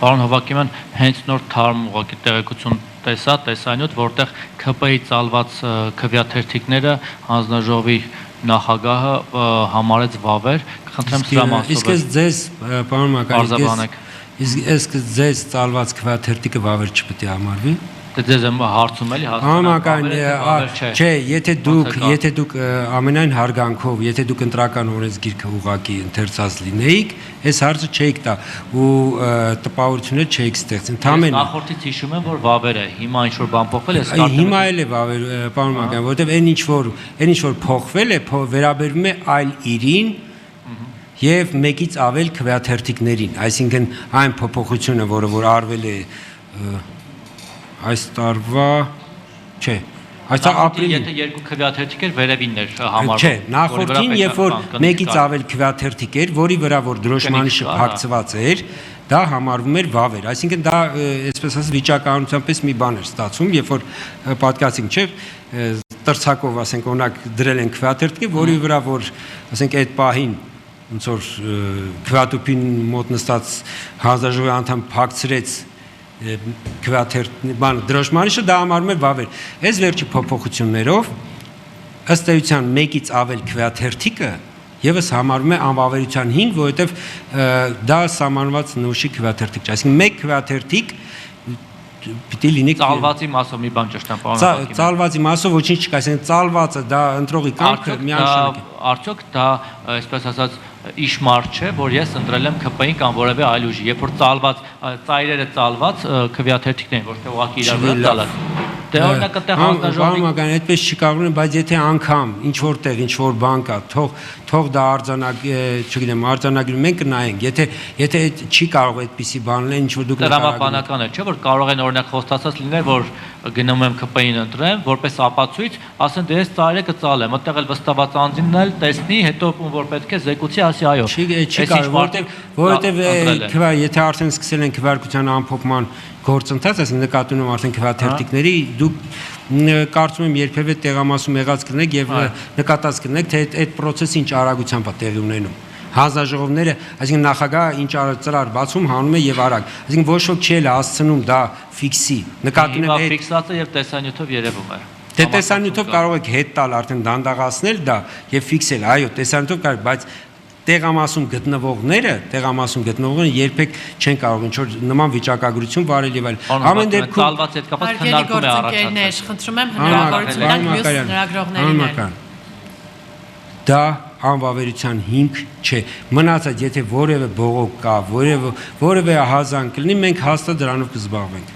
Պարոն Հովակիմյան, հենց նոր թարմ ուղղակի տեղեկություն տեսանյութ, որտեղ ՔՊ-ի ծալված քվեաթերթիկները հանձնաժողովի նախագահը համարեց վավեր, կխնդրեմ սրա մասով։ Իսկ ձեզ, պարոն Մակարյան, իսկ ձեզ ծալված քվեաթերթիկը վավեր չպետք է համարվի։ Ձեզ եմ հարցում էլի չէ, եթե դուք ամենայն հարգանքով, եթե դուք ընտրական օրենսգիրքը ուղղակի ընթերցած լինեիք, այս հարցը չէիք տա ու տպավորություններ չէիք ստեղծել։ Ես նախորդից հիշում եմ, որ վավեր է, հիմա ինչ որ բան փոխվել է, հիմա էլ է վավեր, պարոն Մակարյան, որովհետև այն ինչ որ փոխվել է, վերաբերվում է այլ իրին եւ մեկից ավել քվեաթերթիկներին, այսինքն այն փոփոխությունը, որ արվել է այս տարվա, չէ, այս ապրիլի։ Եթե երկու քվեաթերթիկ էր, վերևինն էր համարվում։ Չէ, նախորդին, երբ որ մեկից ավել քվեաթերթիկ էր, որի վրա որ դրոշմանիշը փակցված էր, դա համարվում էր վավեր։ Այսինքն դա, այսպես ասած, վիճակահանության պես մի բան էր ստացվում, երբ որ պատկասենք, չէ, տրցակով, ասենք, օրինակ դրել են քվեաթերթիկը, որի վրա որ, ասենք, այդ պահին ոնց որ քվեատուփին մոտ նստած հանձնաժողովի անդամ փակցրեց դրոշմանիշը, դա համարվում է վավեր։ Այս վերջի փոփոխություններով ըստ էության մեկից ավել քվեաթերթիկը եւս համարվում է անվավերության 5, որովհետեւ դա սահմանված նուշի քվեաթերթիկ չէ։ Այսինքն մեկ քվեաթերթիկ պիտի լինի ծալվածի մասով մի բան ճշտան, պարոն Հովակիմյան։ Ծալվածի մասով ոչինչ չկա, այսինքն ծալվածը դա ընտրողի կամքը միանշանակ է։ Արդյոք դա, այսպես ասած, իշմար չէ, որ ես ընտրել եմ ՔՊ-ին կամ որևէ այլ ուժի, երբ որ ծալված, ծայրերը ծալված քվեաթերթիկներ, ոչ թե ուղղակի իրար վրա ծալած։ Դե օրինակ այդտեղ հանձնաժողովի այդպես չի կարող լինել, բայց եթե անգամ ինչ որտեղ ինչ որ բան կա, թող դա արձանագրում մենք կնայենք, եթե չի կարող այդպիսի բան լինել, ինչ որ դուք տրամաբանական է, չէ՞ որ կարող են օրինակ խոստացած լինել, որ գնում եմ ՔՊ-ին ընտրեմ, որպես ապացույց, ասեն դե ես ծայրը կծալեմ, այդտեղ էլ վստահված անձինն էլ տեսնի, հետո ում որ պետք է զեկուցի, ասի այո։ Չի կարող, որովհետև եթե արդեն սկսել են քվեարկության ամփոփման գործընթաց, այսինքն նկատի ունեմ արդեն քվեաթերթիկների, դուք կարծում եմ երբևէ տեղամասում եղած կլինեք եւ նկատած կլինեք, թե այդ process-ը ինչ արագությամբ է տեղի ունենում։ Հանձնաժողովները, այսինքն նախագահը ինչ ծրար բացում, հանում է եւ արագ։ Այսինքն ոչ ոք չի էլ հասցնում դա ֆիքսի։ Նկատի ունեմ այդ ֆիքսացը եւ տեսանյութով երևում է։ Դե տեսանյութով կարող եք հետ տալ արդեն դանդաղացնել դա եւ ֆիքսել, այո, տեսանյութով կարող, բայց տեղամասում գտնվողները երբեք չեն կարող ինչ որ նման վիճակագրություն վարել եւ այլ։ Ամեն դեպքում ծալված հետ կապված քննարկում է առաջացել։ Խնդրում եմ հնարավորություն տալ մյուս լրագրողներին։ Դա անվավերության հիմք չէ։ Մնացած եթե որևէ բողոք կա, որևէ հազանգ կլինի, մենք հաստատ դրանով կզբաղվենք։